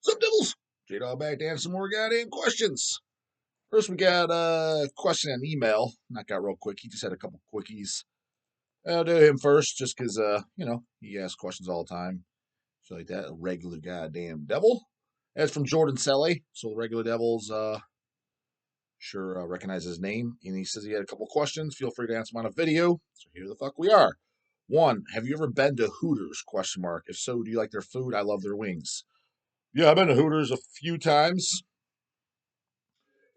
Sup, Devils? J-Dog back to answer some more goddamn questions. First, we got a question and email. Knock out real quick. He just had a couple quickies. I'll do him first, just because, he asks questions all the time. So like that, a regular goddamn devil. That's from Jordan Selle. So the regular devils, recognize his name. And he says he had a couple questions. Feel free to answer them on a video. So here the fuck we are. One, have you ever been to Hooters? Question mark. If so, do you like their food? I love their wings. Yeah, I've been to Hooters a few times.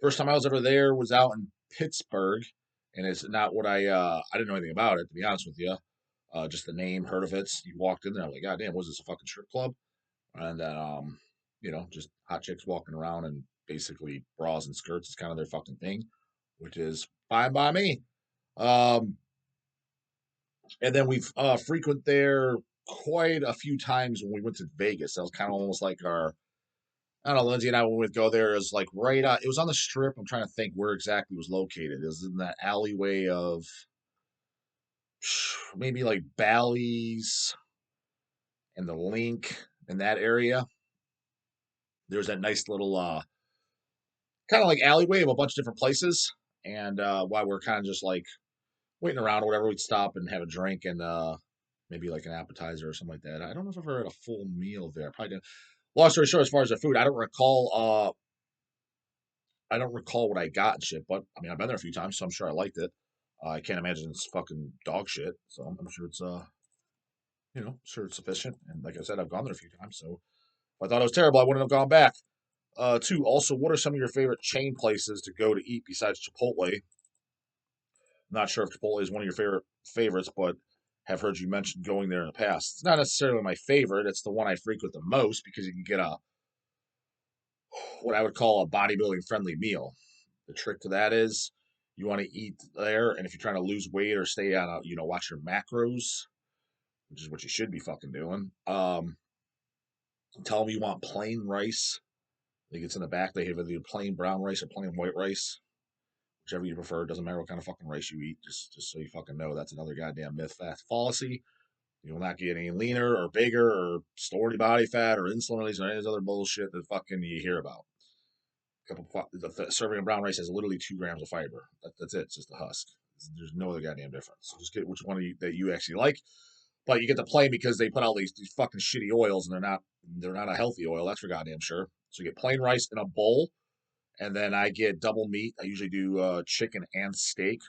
First time I was ever there was out in Pittsburgh, and it's not what I didn't know anything about it, to be honest with you. Just the name, heard of it. You walked in there, I was like, God damn, was this a fucking strip club? And then just hot chicks walking around and basically bras and skirts is kind of their fucking thing, which is fine by me. And then we've frequent there quite a few times when we went to Vegas. That was kind of almost like our I don't know, Lindsay and I when we'd go there is like right it was on the strip. I'm trying to think where exactly it was located. It was in that alleyway of maybe like Bally's and the Link in that area. There's that nice little kind of like alleyway of a bunch of different places. And while we're kind of just like waiting around or whatever, we'd stop and have a drink and maybe like an appetizer or something like that. I don't know if I've ever had a full meal there. Probably didn't. Long story short, as far as the food, I don't recall what I got and shit, but I mean, I've been there a few times, so I'm sure I liked it. I can't imagine it's fucking dog shit, so I'm sure it's sure it's sufficient. And like I said, I've gone there a few times, so if I thought it was terrible, I wouldn't have gone back. Two, also, what are some of your favorite chain places to go to eat besides Chipotle? I'm not sure if Chipotle is one of your favorites, but have heard you mention going there in the past. It's not necessarily my favorite; it's the one I frequent the most because you can get a what I would call a bodybuilding friendly meal. The trick to that is you want to eat there, and if you're trying to lose weight or stay on watch your macros, which is what you should be fucking doing. Tell them you want plain rice. I think it's in the back. They have either plain brown rice or plain white rice, whichever you prefer. It doesn't matter what kind of fucking rice you eat. Just so you fucking know, that's another goddamn myth, fallacy. You will not get any leaner or bigger or stored body fat or insulin release or any of this other bullshit that fucking you hear about. The serving of brown rice has literally 2 grams of fiber. That's it. It's just a husk. There's no other goddamn difference. So just get which one that you actually like. But you get the plain because they put all these fucking shitty oils and they're not a healthy oil. That's for goddamn sure. So you get plain rice in a bowl, and then I get double meat. I usually do chicken and steak,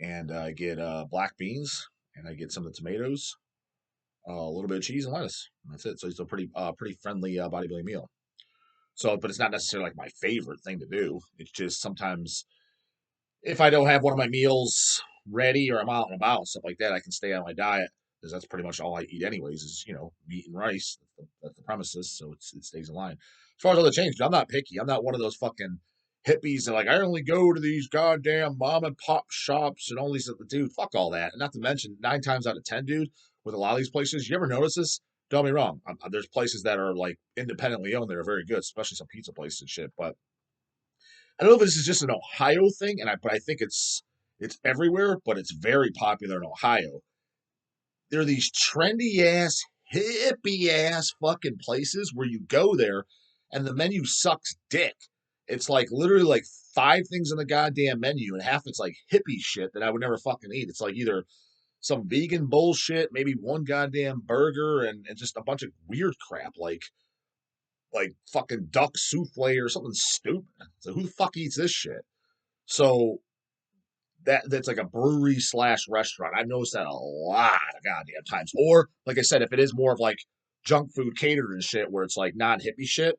and I get black beans, and I get some of the tomatoes, a little bit of cheese and lettuce. And that's it. So it's a pretty friendly bodybuilding meal. So, but it's not necessarily like my favorite thing to do. It's just sometimes if I don't have one of my meals ready or I'm out and about and stuff like that, I can stay on my diet because that's pretty much all I eat anyways is, meat and rice. That's the premises. So it stays in line. As far as other changes, I'm not picky. I'm not one of those fucking hippies that like, I only go to these goddamn mom and pop shops and all these, dude, fuck all that. And not to mention 9 times out of 10, dude, with a lot of these places, you ever notice this? Don't be wrong. There's places that are like independently owned that are very good, especially some pizza places and shit. But I don't know if this is just an Ohio thing, but I think it's everywhere, but it's very popular in Ohio. There are these trendy ass, hippie ass fucking places where you go there and the menu sucks dick. It's like literally like 5 things on the goddamn menu, and half it's like hippie shit that I would never fucking eat. It's like either some vegan bullshit, maybe one goddamn burger, and just a bunch of weird crap like fucking duck souffle or something stupid. So who the fuck eats this shit? So that's like a brewery slash restaurant. I've noticed that a lot of goddamn times. Or like I said, if it is more of like junk food catered and shit, where it's like non hippie shit,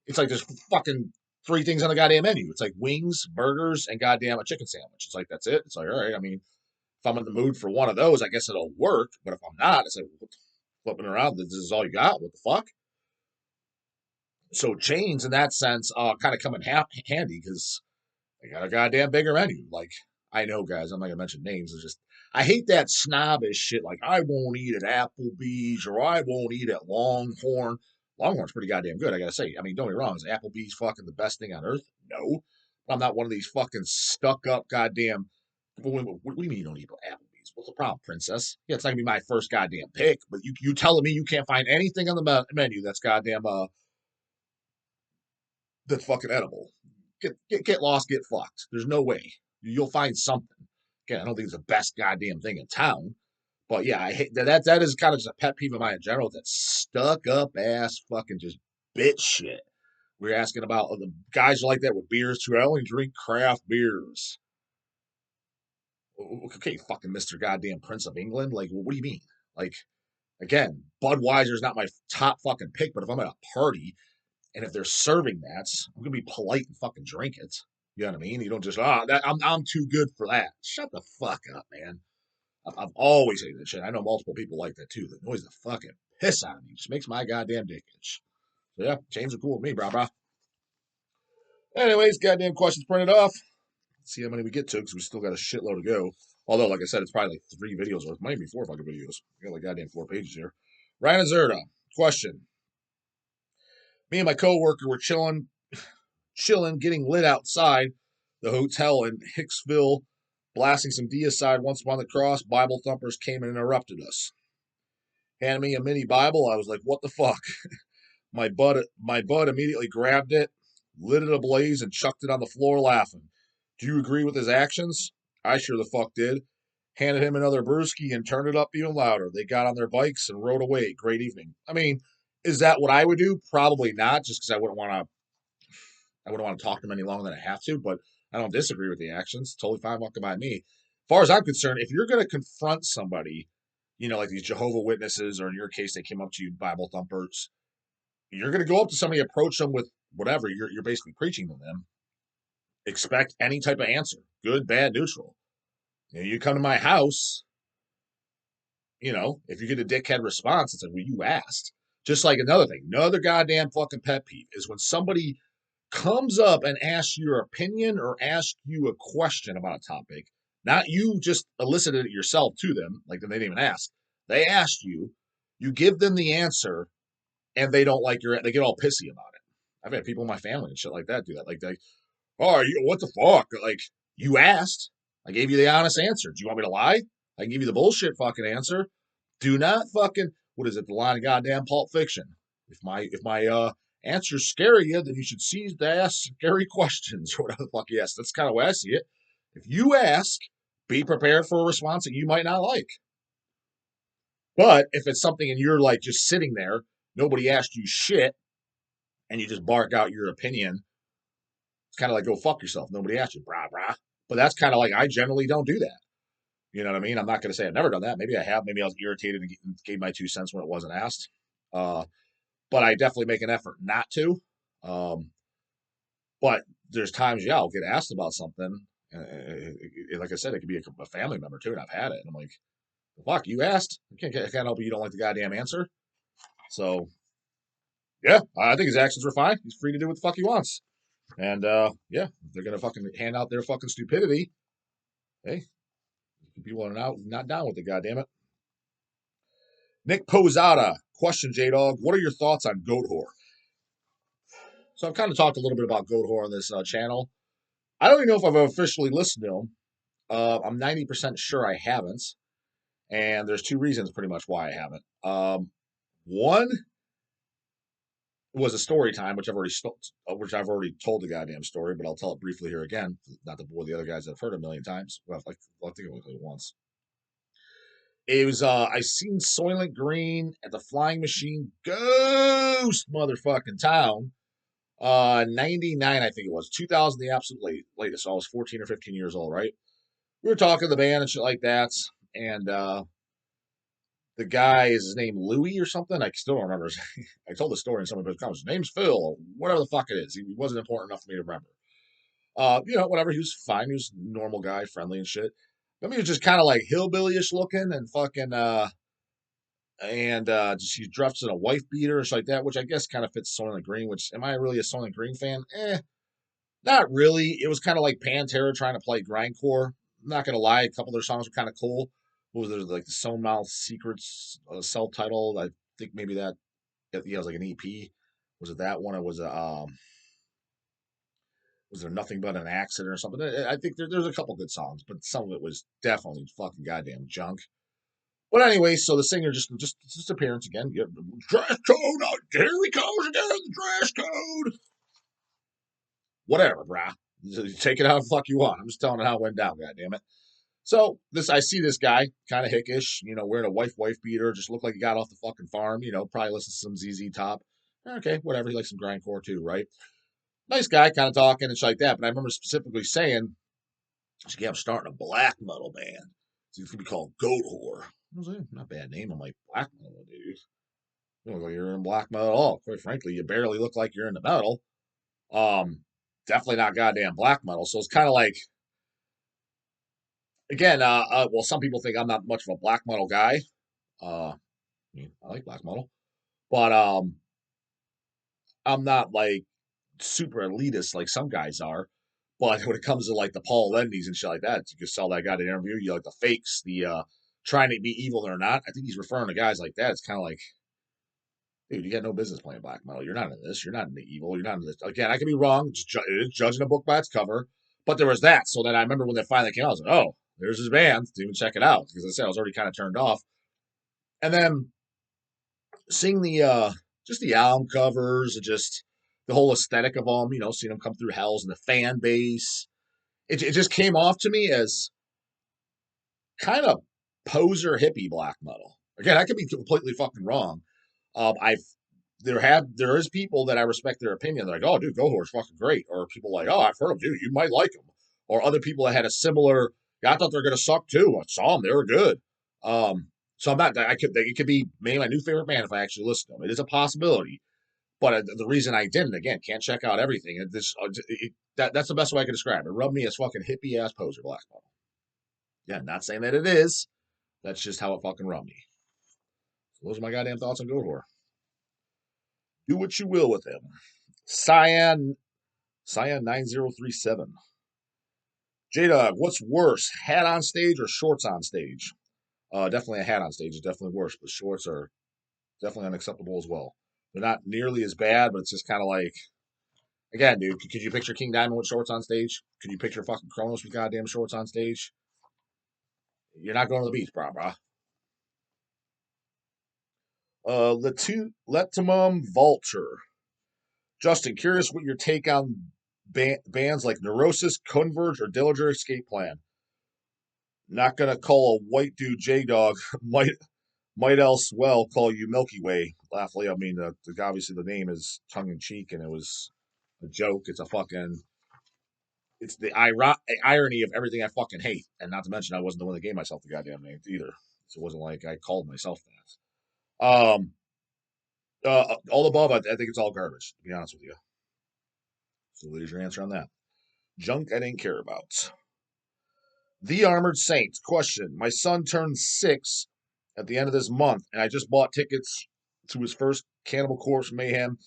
it's like there's fucking 3 things on the goddamn menu. It's like wings, burgers, and goddamn a chicken sandwich. It's like that's it. It's like all right. I mean, if I'm in the mood for one of those, I guess it'll work. But if I'm not, it's like flipping around. This is all you got. What the fuck? So chains in that sense kind of come in handy because they got a goddamn bigger menu. Like I know, guys, I'm not gonna mention names. It's just I hate that snobbish shit. Like I won't eat at Applebee's or I won't eat at Longhorn. Longhorn's pretty goddamn good, I gotta say. I mean, don't get me wrong. Is Applebee's fucking the best thing on earth? No, I'm not one of these fucking stuck up goddamn. What do you mean you don't eat at Applebee's? What's the problem, princess? Yeah, it's not gonna be my first goddamn pick, but you telling me you can't find anything on the menu that's goddamn that's fucking edible. Get lost, get fucked. There's no way. You'll find something. Again, I don't think it's the best goddamn thing in town. But yeah, I hate that. That is kind of just a pet peeve of mine in general. That stuck up ass fucking just bitch shit. We're asking about the guys are like that with beers too. I only drink craft beers. Okay, fucking Mr. Goddamn Prince of England. Like, what do you mean? Like, again, Budweiser's not my top fucking pick, but if I'm at a party and if they're serving that, I'm gonna be polite and fucking drink it. You know what I mean? You don't just I'm too good for that. Shut the fuck up, man. I've always hated that shit. I know multiple people like that too. The noise the fucking piss out of me just makes my goddamn dick itch. So yeah, chains are cool with me, brah. Anyways, goddamn questions printed off. Let's see how many we get to because we still got a shitload to go. Although, like I said, it's probably like 3 videos or it might be 4 fucking videos. We got like goddamn 4 pages here. Ryan Azerta, question. Me and my coworker were chilling, getting lit outside the hotel in Hicksville, blasting some Deicide once upon the cross. Bible thumpers came and interrupted us. Handed me a mini Bible. I was like, what the fuck? My bud immediately grabbed it, lit it ablaze, and chucked it on the floor laughing. Do you agree with his actions? I sure the fuck did. Handed him another brewski and turned it up even louder. They got on their bikes and rode away. Great evening. I mean, is that what I would do? Probably not, just because I wouldn't want to talk to them any longer than I have to, but I don't disagree with the actions. Totally fine walking by me. As far as I'm concerned, if you're going to confront somebody, like these Jehovah Witnesses, or in your case, they came up to you, Bible thumpers, you're going to go up to somebody, approach them with whatever you're basically preaching to them. Expect any type of answer, good, bad, neutral. You come to my house, if you get a dickhead response, it's like, well, you asked. Just like another goddamn fucking pet peeve is when somebody comes up and asks your opinion or asks you a question about a topic, not you just elicited it yourself to them, like they didn't even ask. They asked you, you give them the answer, and they don't like they get all pissy about it. I've had people in my family and shit like that do that. Like what the fuck? Like, you asked. I gave you the honest answer. Do you want me to lie? I can give you the bullshit fucking answer. Do not fucking, what is it, the line of goddamn Pulp Fiction. If my answers scare you, then you should cease to ask scary questions or whatever the fuck you ask. That's kind of the way I see it. If you ask, be prepared for a response that you might not like. But if it's something and you're like just sitting there, nobody asked you shit, and you just bark out your opinion, it's kind of like, go fuck yourself. Nobody asked you, brah. But that's kind of like, I generally don't do that. You know what I mean? I'm not going to say I've never done that. Maybe I have. Maybe I was irritated and gave my 2 cents when it wasn't asked. But I definitely make an effort not to. But there's times, I'll get asked about something. Like I said, it could be a family member too, and I've had it. And I'm like, fuck, you asked? I can't help you. You don't like the goddamn answer. So, yeah, I think his actions were fine. He's free to do what the fuck he wants. And, yeah, if they're going to fucking hand out their fucking stupidity, hey, people are not down with it, goddammit. Nick Posada, question, J-Dog. What are your thoughts on Goat Whore? So I've kind of talked a little bit about Goat Whore on this channel. I don't even know if I've officially listened to him. I'm 90% sure I haven't. And there's 2 reasons pretty much why I haven't. One was a story time, which I've already told the goddamn story, but I'll tell it briefly here again. Not to bore the other guys that have heard it a million times. Well, I think it was once. It was I seen Soylent Green at the Flying Machine Ghost motherfucking town. 99, I think it was. 2000, the absolute latest. So I was 14 or 15 years old, right? We were talking to the band and shit like that, and the guy, is his name Louie or something? I still don't remember. I told the story in some of his comments. His name's Phil, or whatever the fuck it is. He wasn't important enough for me to remember. Whatever. He was fine. He was a normal guy, friendly and shit. But he was just kind of like hillbilly-ish looking and fucking, just he dressed in a wife beater or shit like that, which I guess kind of fits Soylent Green. Which, am I really a Soylent Green fan? Not really. It was kind of like Pantera trying to play grindcore. I'm not gonna lie, a couple of their songs were kind of cool. What was there, like the Soulmouth Secrets self-titled? I think maybe that, yeah, it was like an EP. Was it that one? Or was Was there Nothing But an Accident or something? I think there's a couple good songs, but some of it was definitely fucking goddamn junk. But anyway, so the singer just appearance again. Yep, dress code. Here he comes again. The dress code. Whatever, brah. Take it how the fuck you want. I'm just telling it how it went down. Goddamn it. So I see this guy, kind of hickish, wearing a wife beater, just looked like he got off the fucking farm, probably listens to some ZZ Top. Okay, whatever. He likes some grindcore too, right? Nice guy, kind of talking and shit like that. But I remember specifically saying, yeah, I'm starting a black metal band. So it's gonna be called Goat Whore. I was like, not a bad name. I'm like, black metal, dude. You don't look like you're in black metal at all. Quite frankly, you barely look like you're in the metal. Um, Definitely not goddamn black metal. So it's kind of like, again, well, some people think I'm not much of a black metal guy. I mean, I like black metal, but I'm not like super elitist like some guys are. But when it comes to like the Paul Lendys and shit like that, you can sell that guy to interview you, like the fakes, the trying to be evil or not. I think he's referring to guys like that. It's kind of like, dude, you got no business playing black metal. You're not in this. You're not in the evil. You're not in this. Again, I could be wrong. It is judging a book by its cover. But there was that. So then I remember when that finally came out, I was like, oh, there's his band. To even check it out. Because I said I was already kind of turned off. And then seeing the just the album covers and just the whole aesthetic of them, seeing them come through hells and the fan base, it just came off to me as kind of poser hippie black metal. Again, I could be completely fucking wrong. I've there is people that I respect their opinion. They're like, oh, dude, Gohor's fucking great. Or people like, oh, I've heard him, dude, you might like him. Or other people that had a similar, yeah, I thought they're gonna suck too. I saw them, they were good. So I'm not. It could be maybe my new favorite band if I actually listen to them. It is a possibility. But the reason I didn't, again, can't check out everything. That's the best way I can describe it. It rubbed me as fucking hippie ass poser black metal. Yeah, not saying that it is. That's just how it fucking rubbed me. So those are my goddamn thoughts on Gohor. Do what you will with him. Cyan 9037. J Dog, what's worse, hat on stage or shorts on stage? Definitely a hat on stage is definitely worse, but shorts are definitely unacceptable as well. They're not nearly as bad, but it's just kind of like, again, dude, could you picture King Diamond with shorts on stage? Could you picture fucking Kronos with goddamn shorts on stage? You're not going to the beach, brah. Letumum Vulture. Justin, curious what your take on bands like Neurosis, Converge, or Dillinger Escape Plan. Not gonna call a white dude J Dog. Might else well call you Milky Way. Laughly, I mean, obviously the name is tongue in cheek, and it was a joke. It's the irony of everything I fucking hate, and not to mention I wasn't the one that gave myself the goddamn name either. So it wasn't like I called myself that. All above, I think it's all garbage. To be honest with you. So there's your answer on that. Junk I didn't care about. The Armored Saint. Question. My son turns 6 at the end of this month, and I just bought tickets to his first Cannibal Corpse Mayhem,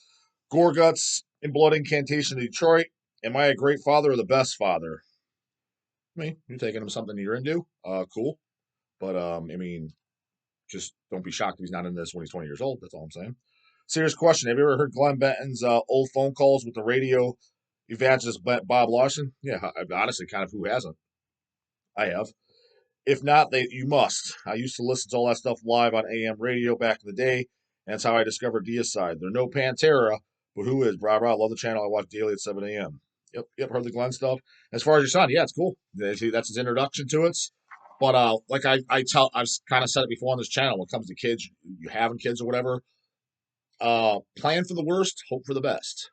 Gore Guts, and Blood Incantation in Detroit. Am I a great father or the best father? I mean, you're taking him something you're into. Cool. But, I mean, just don't be shocked if he's not in this when he's 20 years old. That's all I'm saying. Serious question. Have you ever heard Glenn Benton's old phone calls with the radio evangelist Bob Lawson? Yeah, honestly, kind of who hasn't? I have. If not, you must. I used to listen to all that stuff live on AM radio back in the day. And that's how I discovered Deicide. They're no Pantera, but who is? Brah, brah. I love the channel. I watch daily at 7 a.m. Yep. Heard the Glenn stuff. As far as your son, yeah, it's cool. That's his introduction to it. But like I've kind of said it before on this channel. When it comes to kids, you having kids or whatever, plan for the worst, hope for the best.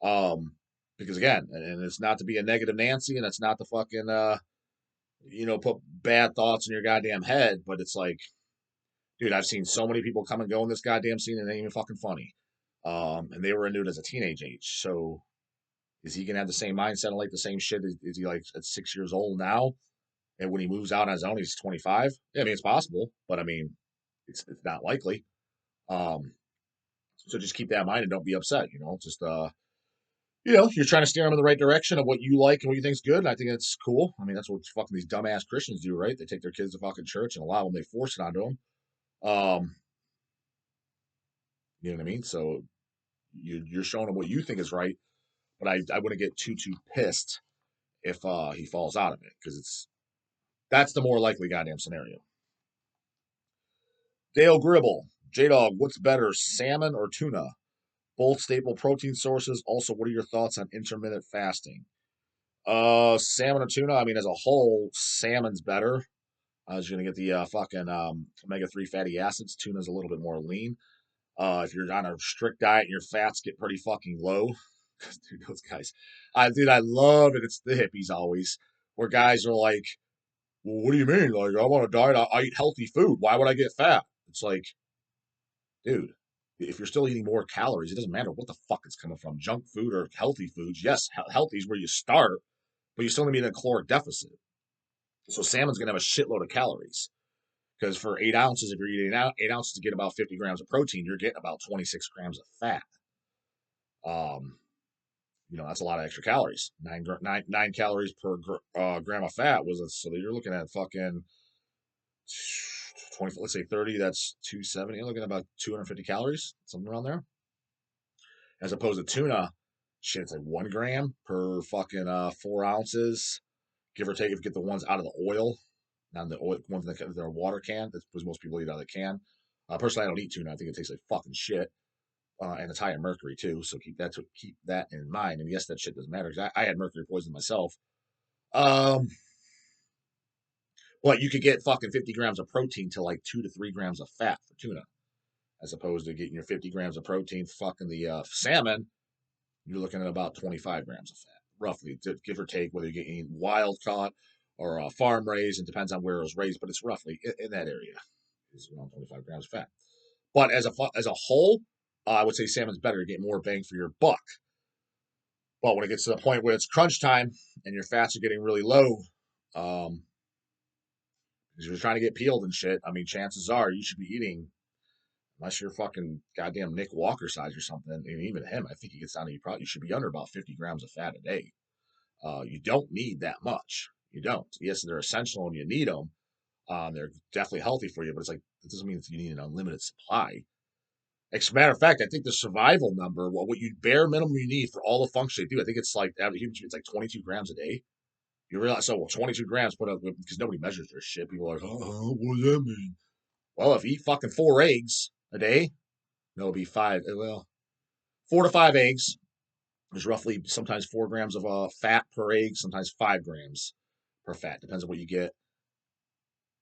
Because again, and it's not to be a negative Nancy, and it's not to fucking put bad thoughts in your goddamn head, but it's like, dude, I've seen so many people come and go in this goddamn scene and it ain't even fucking funny. And they were into it as a teenage age. So is he gonna have the same mindset and like the same shit? Is he like at 6 years old now? And when he moves out on his own, he's 25. Yeah, I mean, it's possible, but I mean, it's not likely. So just keep that in mind and don't be upset. Just you're trying to steer them in the right direction of what you like and what you think's good. And I think that's cool. I mean, that's what fucking these dumbass Christians do, right? They take their kids to fucking church and a lot of them they force it onto them. You know what I mean? So you're showing them what you think is right, but I wouldn't get too pissed if he falls out of it, because that's the more likely goddamn scenario. Dale Gribble, J-Dog, what's better, salmon or tuna? Both staple protein sources. Also, what are your thoughts on intermittent fasting? Salmon or tuna? I mean, as a whole, salmon's better. You're gonna get the fucking omega-3 fatty acids. Tuna's a little bit more lean. If you're on a strict diet and your fats get pretty fucking low, dude, those guys, I love it. It's the hippies always, where guys are like, well, what do you mean? Like, I want to diet. I eat healthy food. Why would I get fat? It's like, dude, if you're still eating more calories, it doesn't matter what the fuck it's coming from, junk food or healthy foods. Yes, healthy is where you start, but you still gonna be in a caloric deficit. So salmon's gonna have a shitload of calories, because for 8 ounces, if you're eating 8 ounces to get about 50 grams of protein, you're getting about 26 grams of fat. That's a lot of extra calories. Nine calories per gram of fat so you're looking at fucking 20. Let's say 30. That's 270. You're looking at about 250 calories, something around there. As opposed to tuna, shit, it's like 1 gram per fucking 4 ounces, give or take. If you get the ones out of the oil, not the oil ones that they're a water can. That's because most people eat out of the can. Personally, I don't eat tuna. I think it tastes like fucking shit. And it's high in mercury too, so keep that in mind. And yes, that shit doesn't matter, because I had mercury poisoning myself. But you could get fucking 50 grams of protein to like 2 to 3 grams of fat for tuna, as opposed to getting your 50 grams of protein fucking the salmon. You're looking at about 25 grams of fat, roughly, give or take, whether you're getting wild caught or farm raised. It depends on where it was raised, but it's roughly in that area. It's around 25 grams of fat. But as a whole, I would say salmon's better. You get more bang for your buck. But when it gets to the point where it's crunch time and your fats are getting really low, because you're trying to get peeled and shit, I mean, chances are you should be eating, unless you're fucking goddamn Nick Walker size or something, and even him, I think he gets down to you should be under about 50 grams of fat a day. You don't need that much. You don't. Yes, they're essential and you need them. They're definitely healthy for you, but it's like, it doesn't mean that you need an unlimited supply. As a matter of fact, I think the survival number, what you bare minimum you need for all the functions they do, I think it's like it's like 22 grams a day. You realize, so 22 grams put up, because nobody measures their shit. People are like, oh, what does that mean? Well, if you eat fucking 4 eggs a day, that'll be 5. Well, 4 to 5 eggs. There's roughly sometimes 4 grams of fat per egg, sometimes 5 grams per fat. Depends on what you get.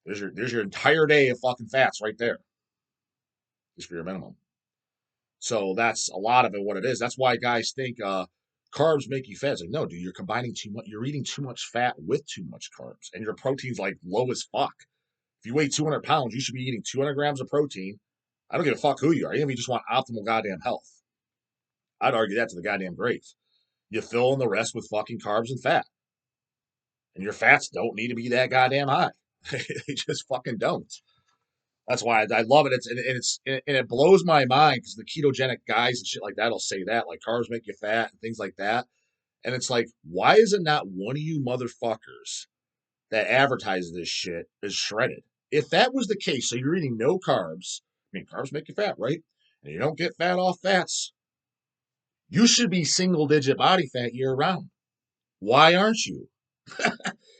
There's your entire day of fucking fats right there, just for your minimum. So that's a lot of it. What it is. That's why guys think carbs make you fat. It's like, no, dude, you're combining too much. You're eating too much fat with too much carbs, and your protein's like low as fuck. If you weigh 200 pounds, you should be eating 200 grams of protein. I don't give a fuck who you are. Even if you just want optimal goddamn health, I'd argue that to the goddamn grave. You fill in the rest with fucking carbs and fat, and your fats don't need to be that goddamn high. They just fucking don't. That's why I love it. It blows my mind, because the ketogenic guys and shit like that will say that, like, carbs make you fat and things like that. And it's like, why is it not one of you motherfuckers that advertises this shit is shredded? If that was the case, so you're eating no carbs, I mean, carbs make you fat, right? And you don't get fat off fats, you should be single digit body fat year round. Why aren't you?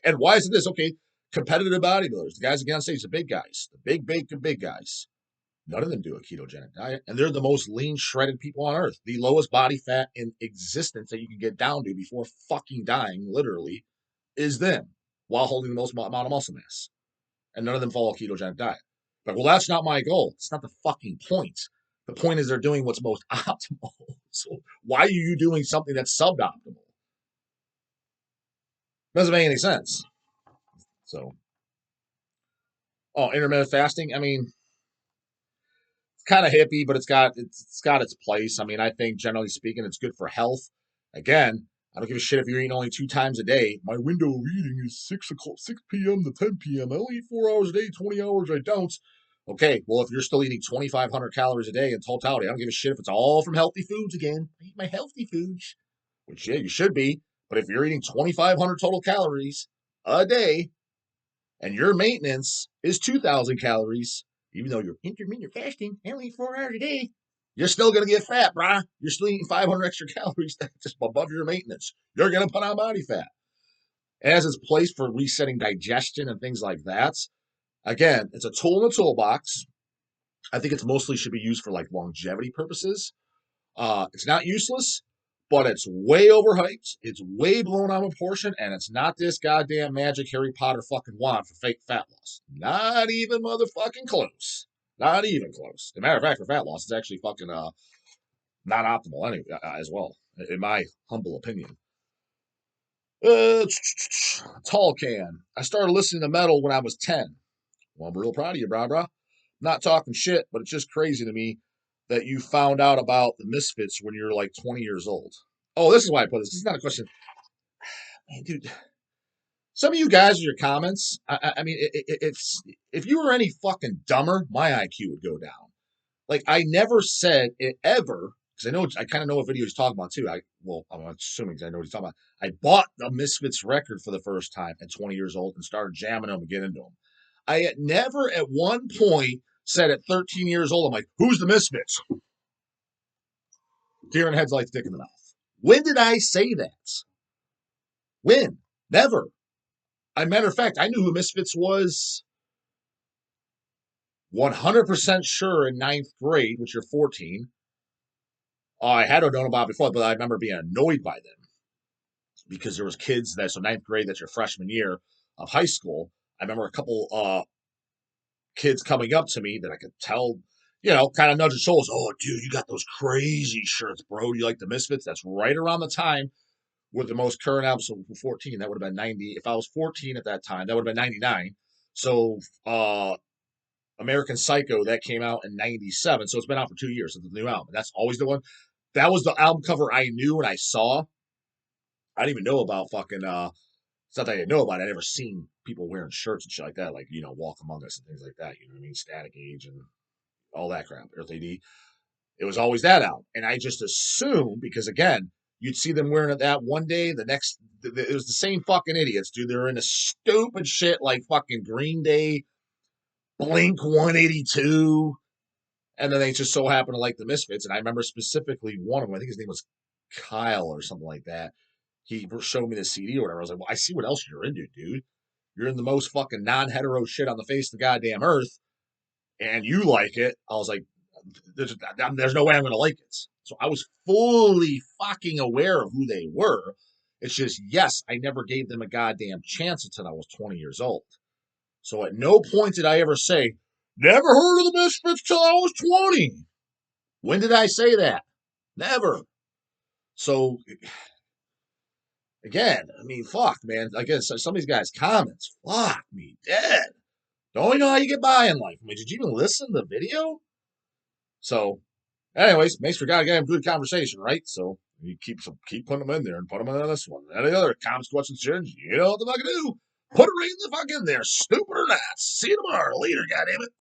And why is it this? Okay, competitive bodybuilders, the guys again stage, the big guys, the big guys. None of them do a ketogenic diet, and they're the most lean, shredded people on earth. The lowest body fat in existence that you can get down to before fucking dying, literally, is them, while holding the most amount of muscle mass. And none of them follow a ketogenic diet. But, well, that's not my goal. It's not the fucking point. The point is they're doing what's most optimal. So why are you doing something that's suboptimal? Doesn't make any sense. So, intermittent fasting. I mean, kind of hippie, but it's got its place. I mean, I think generally speaking, it's good for health. Again, I don't give a shit if you're eating only 2 times a day. My window of eating is 6 p.m. to 10 p.m. I only eat 4 hours a day, 20 hours I don't. Okay, well, if you're still eating 2,500 calories a day in totality, I don't give a shit if it's all from healthy foods again. I eat my healthy foods, which, yeah, you should be. But if you're eating 2,500 total calories a day and your maintenance is 2,000 calories, even though you're intermittent fasting, I only eat 4 hours a day, You're still going to get fat, brah. You're still eating 500 extra calories just above your maintenance. You're going to put on body fat. It has its place for resetting digestion and things like that. Again, it's a tool in the toolbox. I think it's mostly should be used for like longevity purposes. It's not useless, but it's way overhyped. It's way blown out of proportion, and it's not this goddamn magic Harry Potter fucking wand for fake fat loss. Not even motherfucking close. Not even close. As a matter of fact, for fat loss, it's actually fucking not optimal anyway, as well, in my humble opinion. Tall can. I started listening to metal when I was 10. Well, I'm real proud of you, brah. Not talking shit, but it's just crazy to me that you found out about the Misfits when you're like 20 years old. Oh, this is why I put this. This is not a question. Man, dude, some of you guys with your comments, I mean, it's if you were any fucking dumber, my IQ would go down. Like, I never said it ever, because I kind of know what video he's talking about too. I'm assuming because I know what he's talking about. I bought the Misfits record for the first time at 20 years old and started jamming them and getting into them. I had never at one point said at 13 years old, I'm like, who's the Misfits? Deer in heads like dick in the mouth. When did I say that? When? Never. As a matter of fact, I knew who Misfits was 100% sure in ninth grade, which you're 14. I had known about before, but I remember being annoyed by them because there was kids so ninth grade, that's your freshman year of high school. I remember a couple kids coming up to me that I could tell, kind of nudging shoulders. Oh, dude, you got those crazy shirts, bro. Do you like the Misfits? That's right around the time with the most current album. So 14, that would have been 90. If I was 14 at that time, that would have been 99. So American Psycho, that came out in 97. So it's been out for 2 years since the new album. That's always the one. That was the album cover I knew and I saw. I didn't even know about fucking it's not that I didn't know about it. I never seen people wearing shirts and shit like that, like, Walk Among Us and things like that. You know what I mean? Static Age and all that crap. Earth AD. It was always that out. And I just assumed, because again, you'd see them wearing it that one day, the next, it was the same fucking idiots, dude. They're into stupid shit like fucking Green Day, Blink 182, and then they just so happen to like the Misfits. And I remember specifically one of them, I think his name was Kyle or something like that. He showed me the CD or whatever. I was like, well, I see what else you're into, dude. You're in the most fucking non-hetero shit on the face of the goddamn earth, and you like it. I was like, there's no way I'm going to like it. So I was fully fucking aware of who they were. It's just, yes, I never gave them a goddamn chance until I was 20 years old. So at no point did I ever say, never heard of the Misfits till I was 20. When did I say that? Never. So, again, I mean, fuck, man. Again, some of these guys' comments, fuck me dead. Don't even know how you get by in life. I mean, did you even listen to the video? So, anyways, makes for goddamn good conversation, right? So you keep putting them in there and put them in this one. Any other comments, questions, shit, you know what the fuck to do. Put it right in the fuck in there, stupid or not. See you tomorrow. Later, goddammit.